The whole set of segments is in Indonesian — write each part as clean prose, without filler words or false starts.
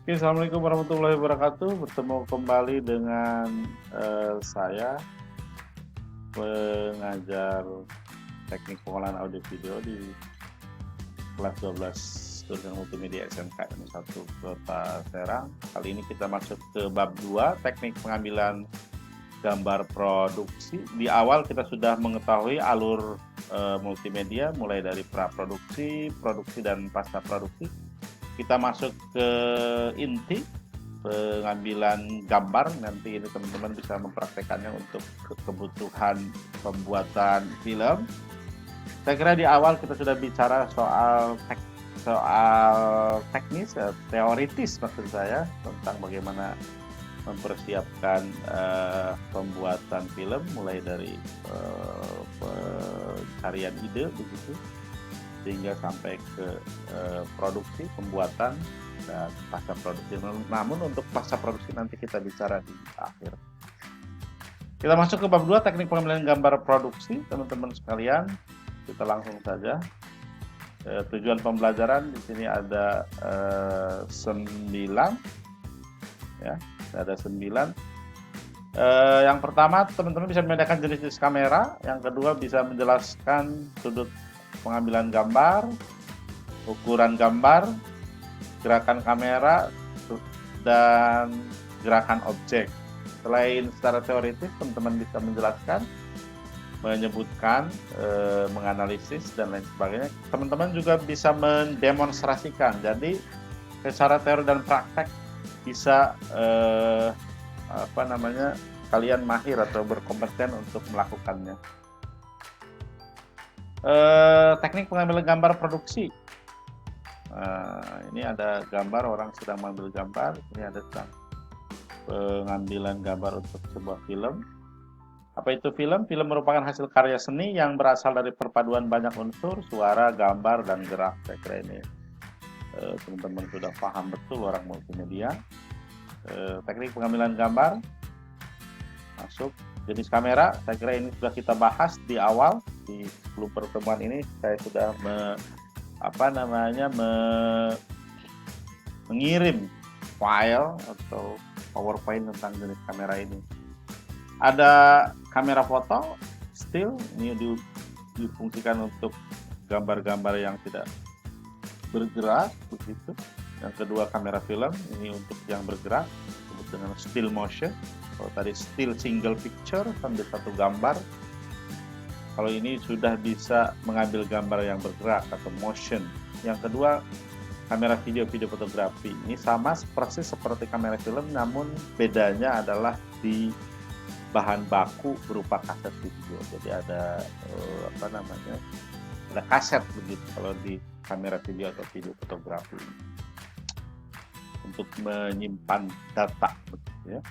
Oke, Assalamualaikum warahmatullahi wabarakatuh. Bertemu kembali dengan saya, pengajar teknik pengolahan audio video di kelas 12 jurusan multimedia SMK ini 1 Kota Serang. Kali ini kita masuk ke bab 2, teknik pengambilan gambar produksi. Di awal kita sudah mengetahui alur multimedia mulai dari praproduksi, produksi dan pasca produksi. Kita masuk ke inti pengambilan gambar. Nanti ini teman-teman bisa mempraktekannya untuk kebutuhan pembuatan film. Saya kira di awal kita sudah bicara soal teknis, teoritis maksud saya, tentang bagaimana mempersiapkan pembuatan film mulai dari pencarian ide begitu sehingga sampai ke produksi, pembuatan dan pasca produksi. Namun untuk pasca produksi nanti kita bicara di akhir. Kita masuk ke bab 2, teknik pengambilan gambar produksi, teman-teman sekalian. Kita langsung saja. Tujuan pembelajaran di sini ada 9, ya, ada 9. Yang pertama, teman-teman bisa membedakan jenis-jenis kamera. Yang kedua, bisa menjelaskan sudut pengambilan gambar, ukuran gambar, gerakan kamera, dan gerakan objek. Selain secara teoritis, teman-teman bisa menjelaskan, menyebutkan, menganalisis, dan lain sebagainya. Teman-teman juga bisa mendemonstrasikan. Jadi, secara teori dan praktek bisa kalian mahir atau berkompeten untuk melakukannya. Teknik pengambilan gambar produksi. Ini ada gambar orang sedang mengambil gambar. Ini ada pengambilan gambar untuk sebuah film. Apa itu film? Film merupakan hasil karya seni yang berasal dari perpaduan banyak unsur, suara, gambar, dan gerak. Saya kira ini teman-teman sudah paham betul orang multimedia. Teknik pengambilan gambar masuk. Jenis kamera, saya kira ini sudah kita bahas di awal. Di 10 pertemuan ini saya sudah mengirim file atau PowerPoint tentang jenis kamera ini. Ada kamera foto, still, ini difungsikan untuk gambar-gambar yang tidak bergerak, begitu. Yang kedua kamera film, ini untuk yang bergerak, disebut dengan still motion. Kalau tadi still single picture, sambil satu gambar. Kalau ini sudah bisa mengambil gambar yang bergerak atau motion. Yang kedua, kamera video fotografi. Ini sama persis seperti kamera film, namun bedanya adalah di bahan baku berupa kaset video. Jadi ada ada kaset begitu kalau di kamera video atau video fotografi untuk menyimpan data begitu ya.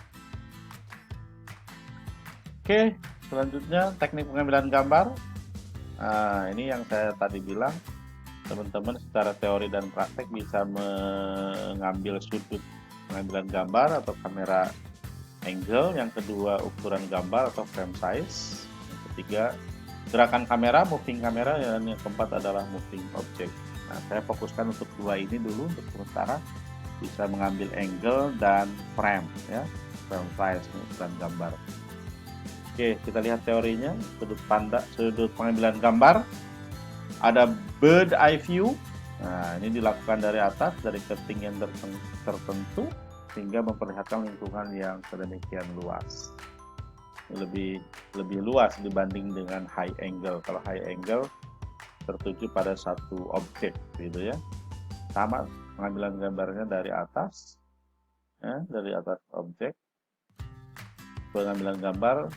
Oke, selanjutnya teknik pengambilan gambar. Ini yang saya tadi bilang, teman-teman secara teori dan praktek bisa mengambil sudut pengambilan gambar atau kamera angle. Yang kedua, ukuran gambar atau frame size. Yang ketiga, gerakan kamera, moving kamera. Dan yang keempat adalah moving object. Nah, saya fokuskan untuk dua ini dulu untuk sementara. Bisa mengambil angle dan frame, ya, frame size, ukuran gambar. Oke, kita lihat teorinya. Sudut pengambilan gambar. Ada bird eye view. Nah, ini dilakukan dari atas, dari ketinggian tertentu, sehingga memperlihatkan lingkungan yang sedemikian luas. Lebih luas dibanding dengan high angle. Kalau high angle tertuju pada satu objek, gitu ya. Sama pengambilan gambarnya dari atas, ya, dari atas objek. Pengambilan gambar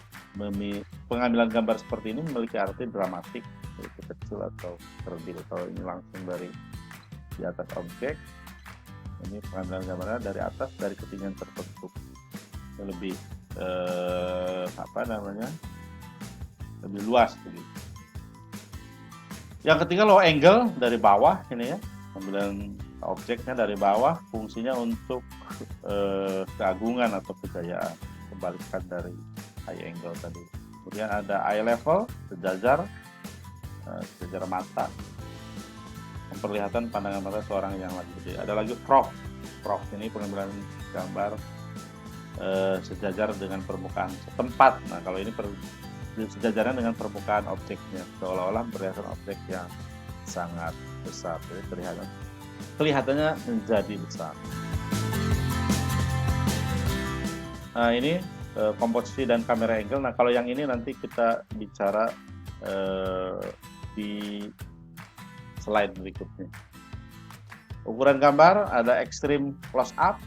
seperti ini memiliki arti dramatik, yaitu kecil atau kerdil. Kalau ini langsung dari di atas objek, ini pengambilan gambarnya dari atas, dari ketinggian tertentu, lebih lebih luas begitu. Yang ketiga, low angle, dari bawah. Ini ya, pengambilan objeknya dari bawah, fungsinya untuk keagungan atau kejayaan, kebalikan dari high angle tadi. Kemudian ada eye level, sejajar mata, memperlihatkan pandangan mata seorang yang lagi berdiri. Ada lagi prop, prox ini pengambilan gambar sejajar dengan permukaan setempat. Nah, kalau ini sejajaran dengan permukaan objeknya, seolah-olah berdasarkan objek yang sangat besar, jadi kelihatannya menjadi besar. Nah, ini komposisi dan kamera angle. Nah, kalau yang ini nanti kita bicara di slide berikutnya. Ukuran gambar ada extreme close up.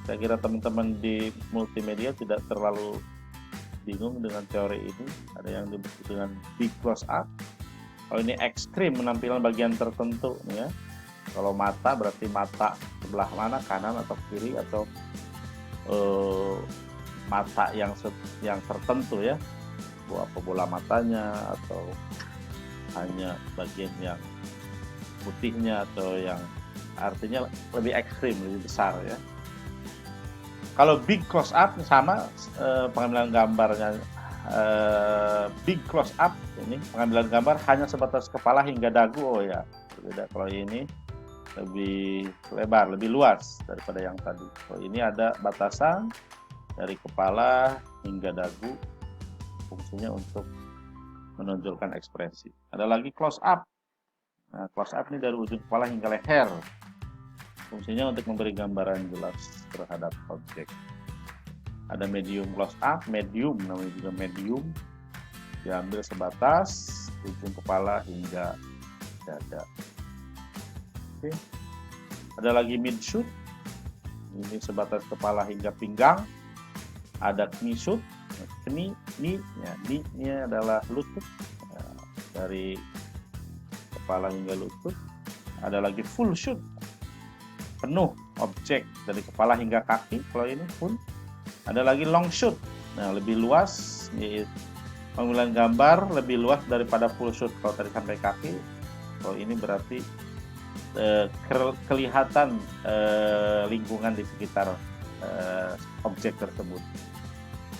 Saya kira teman-teman di multimedia tidak terlalu bingung dengan teori ini. Ada yang disebut dengan big close up. Kalau ini ekstrim, menampilan bagian tertentu ya. Kalau mata berarti mata sebelah mana, kanan atau kiri, atau mata yang tertentu ya. Apa bola matanya, atau hanya bagian yang putihnya, atau yang artinya lebih ekstrim, lebih besar ya. Kalau big close up sama pengambilan gambarnya big close up, ini pengambilan gambar hanya sebatas kepala hingga dagu. Oh ya, berbeda. Kalau ini lebih lebar, lebih luas daripada yang tadi. Kalau ini ada batasan dari kepala hingga dagu, fungsinya untuk menonjolkan ekspresi. Ada lagi close up. Nah, close up ini dari ujung kepala hingga leher. Fungsinya untuk memberi gambaran jelas terhadap objek. Ada medium close up, medium namanya juga medium, diambil sebatas ujung kepala hingga dada. Oke. Ada lagi mid shoot, ini sebatas kepala hingga pinggang. Ada knee shoot, knee-nya adalah lutut, dari kepala hingga lutut. Ada lagi full shoot, penuh objek dari kepala hingga kaki. Kalau ini full. Ada lagi long shoot, nah lebih luas, yaitu pengambilan gambar lebih luas daripada full shoot kalau tadi sampai kaki. Kalau ini berarti kelihatan lingkungan di sekitar objek tersebut.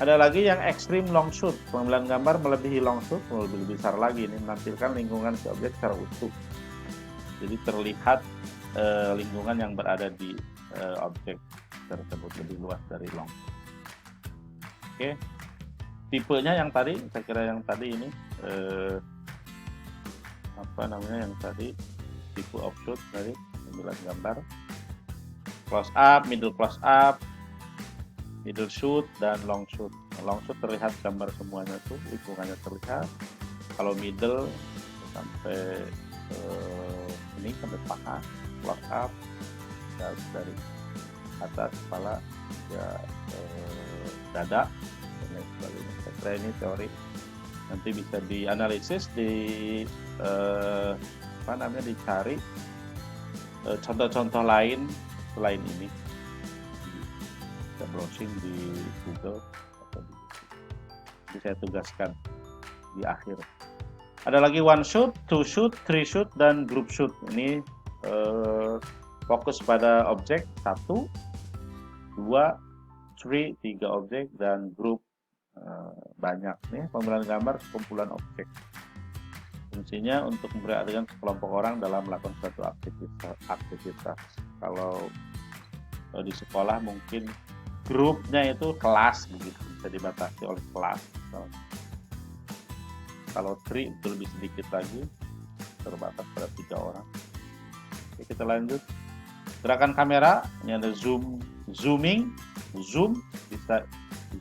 Ada lagi yang extreme long shoot, pengambilan gambar melebihi long shoot, lebih besar lagi, ini menampilkan lingkungan si objek secara utuh. Jadi terlihat lingkungan yang berada di objek tersebut lebih luas dari long shoot. Oke, tipenya yang tadi, saya kira yang tadi ini yang tadi tipe offshoot dari pengambilan gambar, close up, middle close up, middle shoot, dan long shoot. Long shoot terlihat gambar semuanya tuh, lingkungannya terlihat. Kalau middle sampai ini sampai paha, close up dari atas kepala ya dada dan lain sebagainya. Saya kira ini teori nanti bisa dianalisis, dicari contoh-contoh lain selain ini. Bisa browsing di Google atau di YouTube. Jadi saya tugaskan di akhir. Ada lagi one shoot, two shoot, three shoot, dan group shoot. Ini fokus pada objek 1, 2, 3 objek, dan grup banyak. Nih pengambilan gambar kumpulan objek. Fungsinya untuk memperhatikan sekelompok orang dalam melakukan suatu aktivitas. Kalau di sekolah mungkin grupnya itu kelas, begitu bisa dibatasi oleh kelas. Kalau 3 itu lebih sedikit lagi, terbatas pada 3 orang. Oke, kita lanjut. Gerakan kamera, ini ada zooming, zoom, bisa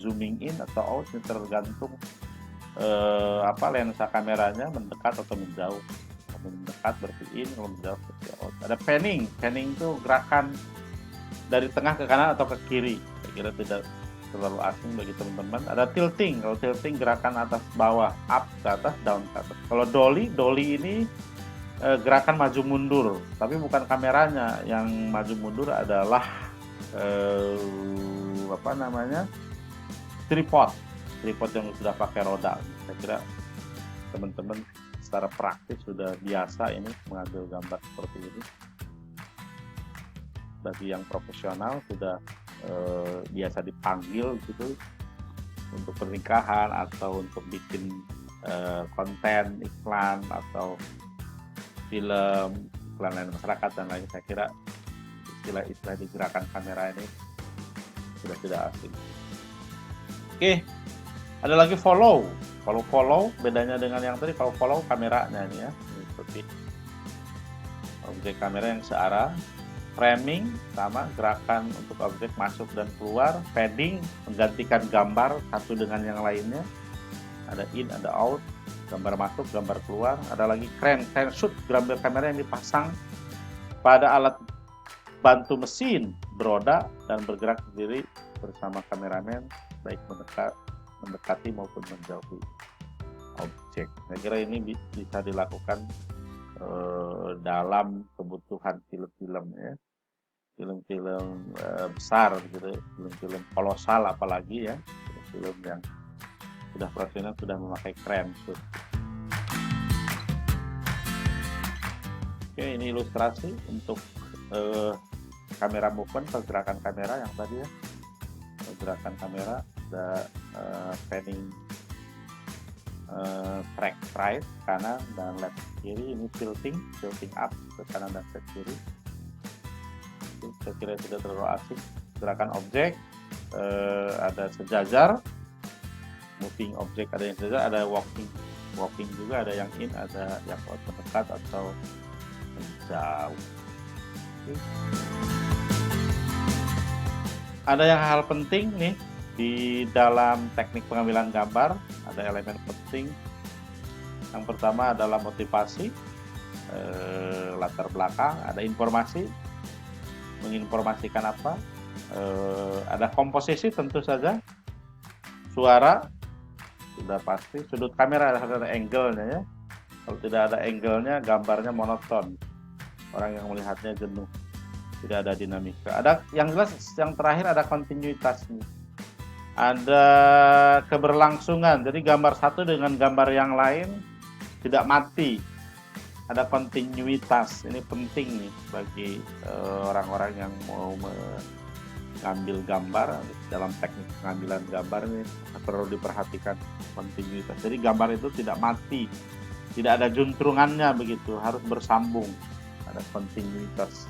zooming in atau out, ini tergantung lensa kameranya mendekat atau menjauh. Kalau mendekat berarti in, kalau menjauh berarti out. Ada panning itu gerakan dari tengah ke kanan atau ke kiri. Saya kira tidak terlalu asing bagi teman-teman. Ada tilting, kalau tilting gerakan atas bawah, up ke atas, down ke atas. Kalau dolly ini gerakan maju mundur, tapi bukan kameranya yang maju mundur, adalah tripod yang sudah pakai roda. Saya kira teman-teman secara praktis sudah biasa ini mengambil gambar seperti ini. Bagi yang profesional sudah biasa dipanggil gitu untuk pernikahan atau untuk bikin konten iklan atau film, iklan lain masyarakat dan lain. Saya kira istilah-istilah di gerakan kamera ini sudah tidak asing. Oke, ada lagi follow. Follow bedanya dengan yang tadi, kalau follow kameranya ini ya, seperti objek kamera yang searah. Framing sama, gerakan untuk objek masuk dan keluar. Padding menggantikan gambar satu dengan yang lainnya. Ada in, ada out, gambar masuk, gambar keluar. Ada lagi crane shoot, gambar kamera yang dipasang pada alat bantu mesin beroda dan bergerak sendiri bersama kameramen, baik mendekati maupun menjauhi objek. Saya kira ini bisa dilakukan dalam kebutuhan film-film ya, film-film besar gitu, film-film kolosal apalagi ya, film yang sudah profesional, sudah memakai crane shoot. Oke, ini ilustrasi untuk kamera movement, pergerakan kamera yang tadi ya, pergerakan kamera, ada panning track right kanan dan left kiri. Ini tilting up ke kanan dan ke kiri. Saya kira tidak terlalu asing. Gerakan objek, ada sejajar, moving objek, ada yang sejajar, ada walking juga, ada yang in, ada yang mendekat atau menjauh. Ada yang hal penting nih di dalam teknik pengambilan gambar, ada elemen penting. Yang pertama adalah motivasi, latar belakang, ada informasi, menginformasikan apa, ada komposisi tentu saja, suara, sudah pasti, sudut kamera harus ada angle-nya ya. Kalau tidak ada angle-nya, gambarnya monoton, orang yang melihatnya jenuh, tidak ada dinamika. Ada yang jelas, yang terakhir ada kontinuitas nih. Ada keberlangsungan, jadi gambar satu dengan gambar yang lain tidak mati, ada kontinuitas. Ini penting nih bagi orang-orang yang mau mengambil gambar. Dalam teknik pengambilan gambar ini perlu diperhatikan kontinuitas, jadi gambar itu tidak mati, tidak ada juntrungannya begitu, harus bersambung, ada kontinuitas,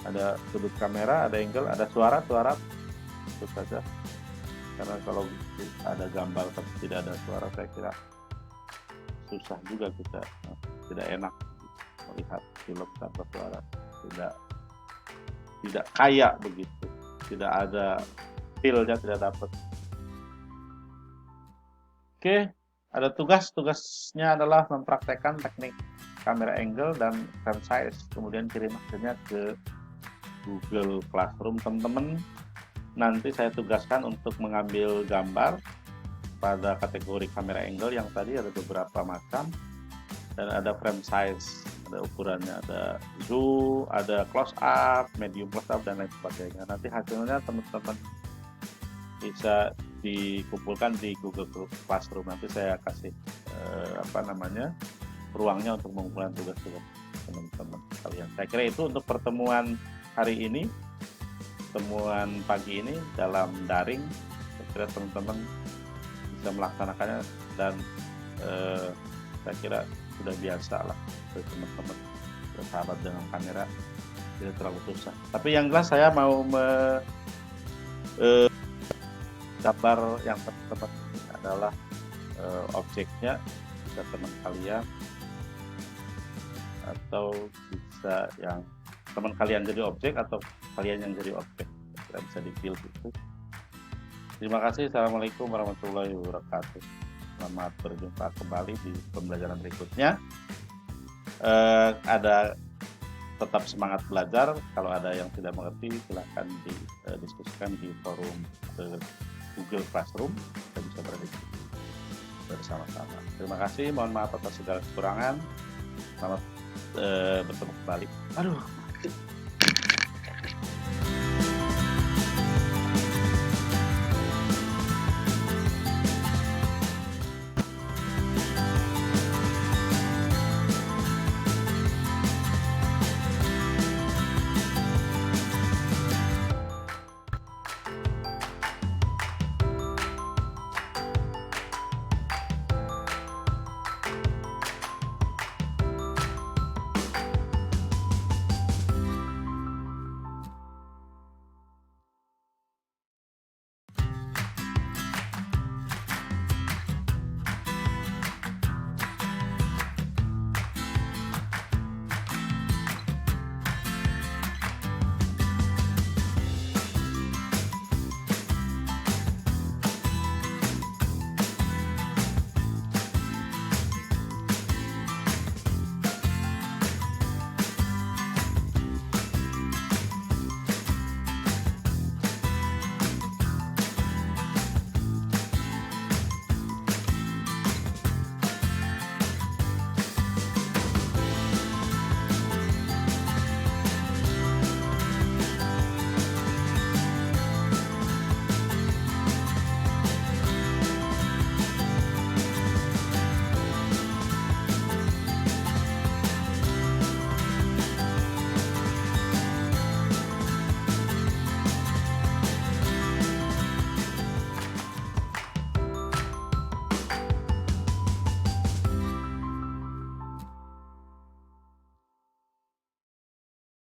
ada sudut kamera, ada angle, ada suara itu saja. Karena kalau ada gambar tapi tidak ada suara, saya kira susah juga, kita tidak enak melihat film tanpa suara, tidak kaya begitu, tidak ada feel-nya, tidak dapat. Oke, ada tugasnya adalah mempraktekkan teknik kamera angle dan frame size, kemudian kirim hasilnya ke Google Classroom. Teman-teman, nanti saya tugaskan untuk mengambil gambar pada kategori kamera angle yang tadi ada beberapa macam, dan ada frame size, ada ukurannya, ada zoom, ada close up, medium close up, dan lain sebagainya. Nanti hasilnya teman-teman bisa dikumpulkan di Google Classroom. Nanti saya kasih ruangnya untuk mengumpulkan tugas-tugas teman-teman kalian. Saya kira itu untuk pertemuan hari ini, pertemuan pagi ini dalam daring. Saya kira teman-teman bisa melaksanakannya, dan saya kira sudah biasa lah dari teman-teman bersahabat dengan kamera, tidak terlalu susah. Tapi yang jelas saya mau gambar yang teman-teman ini adalah objeknya, bisa teman kalian atau bisa yang teman kalian jadi objek atau kalian yang jadi objek, kita bisa dipilih itu. Terima kasih. Assalamualaikum warahmatullahi wabarakatuh. Selamat berjumpa kembali di pembelajaran berikutnya. Ada tetap semangat belajar. Kalau ada yang tidak mengerti, silahkan didiskusikan di forum Google Classroom. Kita bisa berdiskusi bersama-sama. Terima kasih. Mohon maaf atas segala kekurangan. Selamat bertemu kembali. Aduh.